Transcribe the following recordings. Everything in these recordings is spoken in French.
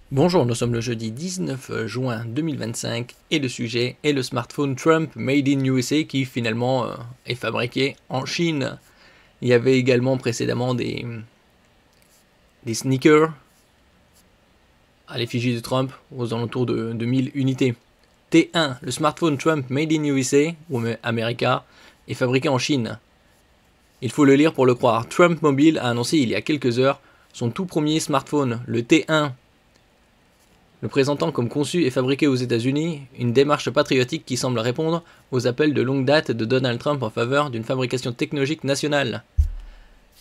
Bonjour, nous sommes le jeudi 19 juin 2025 et le sujet est le smartphone Trump Made in USA qui finalement est fabriqué en Chine. Il y avait également précédemment des sneakers à l'effigie de Trump aux alentours de 1000 unités. T1, le smartphone Trump Made in USA ou America est fabriqué en Chine. Il faut le lire pour le croire. Trump Mobile a annoncé il y a quelques heures son tout premier smartphone, le T1. Le présentant comme conçu et fabriqué aux États-Unis, une démarche patriotique qui semble répondre aux appels de longue date de Donald Trump en faveur d'une fabrication technologique nationale.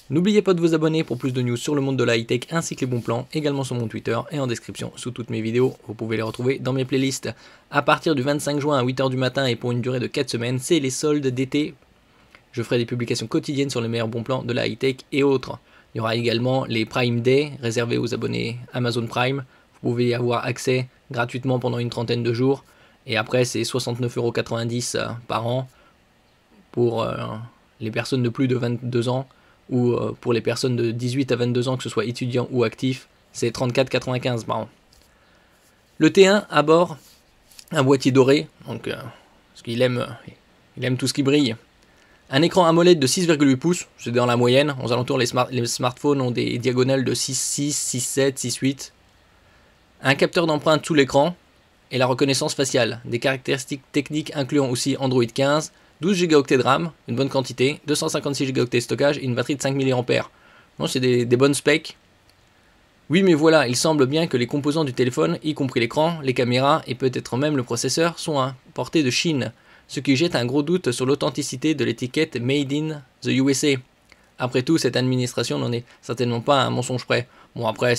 N'oubliez pas de vous abonner pour plus de news sur le monde de la high-tech ainsi que les bons plans, également sur mon Twitter et en description sous toutes mes vidéos. Vous pouvez les retrouver dans mes playlists. A partir du 25 juin à 8h du matin et pour une durée de 4 semaines, c'est les soldes d'été. Je ferai des publications quotidiennes sur les meilleurs bons plans de la high-tech et autres. Il y aura également les Prime Day réservés aux abonnés Amazon Prime. Vous pouvez y avoir accès gratuitement pendant une trentaine de jours. Et après, c'est 69,90 € par an pour les personnes de plus de 22 ans ou pour les personnes de 18 à 22 ans, que ce soit étudiants ou actifs, c'est 34,95 € par an. Le T1 à bord, un boîtier doré, donc parce qu'il aime tout ce qui brille. Un écran AMOLED de 6,8 pouces, c'est dans la moyenne. Aux alentours, les smartphones ont des diagonales de 6,6, 6,7, 6,8. Un capteur d'empreinte sous l'écran et la reconnaissance faciale. Des caractéristiques techniques incluant aussi Android 15, 12 Go de RAM, une bonne quantité, 256 Go de stockage et une batterie de 5 mAh. Non, c'est des bonnes specs. Oui, mais voilà, il semble bien que les composants du téléphone, y compris l'écran, les caméras et peut-être même le processeur, sont importés de Chine, ce qui jette un gros doute sur l'authenticité de l'étiquette Made in the USA. Après tout, cette administration n'en est certainement pas un mensonge près. Bon, après,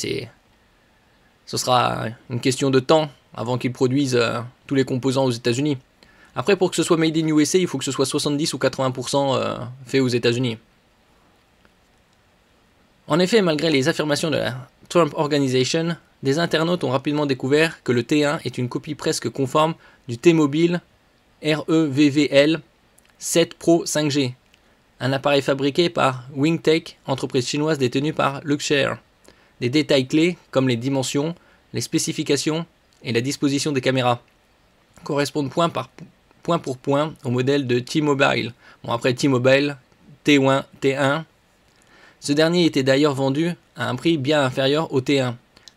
ce sera une question de temps avant qu'ils produisent tous les composants aux États-Unis. Après, pour que ce soit Made in USA, il faut que ce soit 70 ou 80% fait aux États-Unis. En effet, malgré les affirmations de la Trump Organization, des internautes ont rapidement découvert que le T1 est une copie presque conforme du T-Mobile REVVL 7 Pro 5G, un appareil fabriqué par Wingtech, entreprise chinoise détenue par Luxshare. Des détails clés comme les dimensions, les spécifications et la disposition des caméras correspondent point pour point au modèle de T-Mobile. Bon, après T-Mobile, T1, T1. Ce dernier était d'ailleurs vendu à un prix bien inférieur au T1.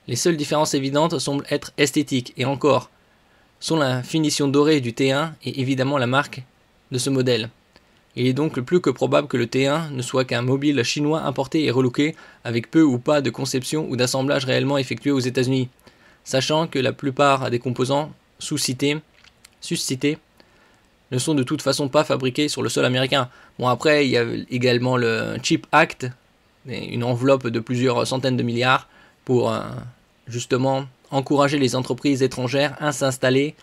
Les seules différences évidentes semblent être esthétiques et encore sont la finition dorée du T1 et évidemment la marque de ce modèle. Il est donc plus que probable que le T1 ne soit qu'un mobile chinois importé et relooké avec peu ou pas de conception ou d'assemblage réellement effectué aux États-Unis, sachant que la plupart des composants suscités ne sont de toute façon pas fabriqués sur le sol américain. Bon, après, il y a également le Chip Act, une enveloppe de plusieurs centaines de milliards pour justement encourager les entreprises étrangères à s'installer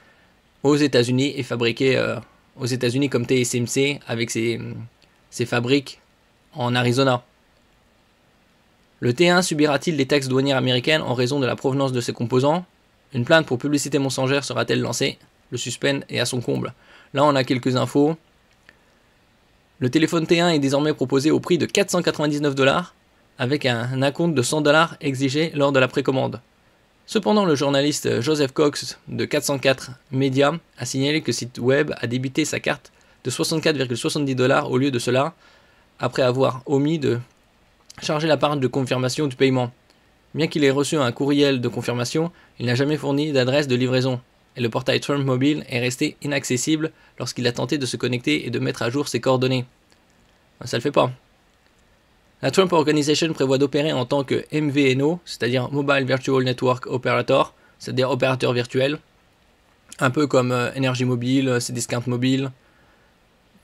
aux États-Unis et fabriquer aux États-Unis comme TSMC avec ses fabriques en Arizona. Le T1 subira-t-il des taxes douanières américaines en raison de la provenance de ses composants? Une plainte pour publicité mensongère sera-t-elle lancée? Le suspense est à son comble. Là, on a quelques infos. Le téléphone T1 est désormais proposé au prix de 499 $ avec un acompte de 100 $ exigé lors de la précommande. Cependant, le journaliste Joseph Cox de 404 Media a signalé que le site web a débité sa carte de 64,70 $ au lieu de cela, après avoir omis de charger la part de confirmation du paiement. Bien qu'il ait reçu un courriel de confirmation, il n'a jamais fourni d'adresse de livraison, et le portail Trump Mobile est resté inaccessible lorsqu'il a tenté de se connecter et de mettre à jour ses coordonnées. Ça le fait pas. La Trump Organization prévoit d'opérer en tant que MVNO, c'est-à-dire Mobile Virtual Network Operator, c'est-à-dire opérateur virtuel, un peu comme Energy Mobile, Cdiscount Mobile,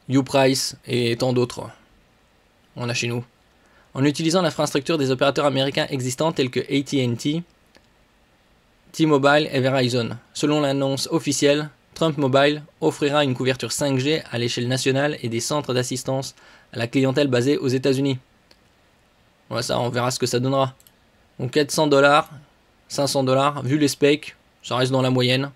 Uprice et tant d'autres. On a chez nous. En utilisant l'infrastructure des opérateurs américains existants tels que AT&T, T-Mobile et Verizon. Selon l'annonce officielle, Trump Mobile offrira une couverture 5G à l'échelle nationale et des centres d'assistance à la clientèle basés aux États-Unis. Ouais, ça, on verra ce que ça donnera. Donc 400 $, 500 $, vu les specs, ça reste dans la moyenne.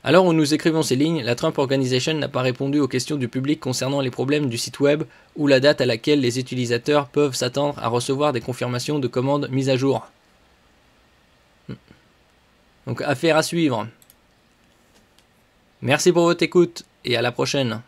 À l'heure où nous écrivons ces lignes, la Trump Organization n'a pas répondu aux questions du public concernant les problèmes du site web ou la date à laquelle les utilisateurs peuvent s'attendre à recevoir des confirmations de commandes mises à jour. Donc affaire à suivre. Merci pour votre écoute et à la prochaine.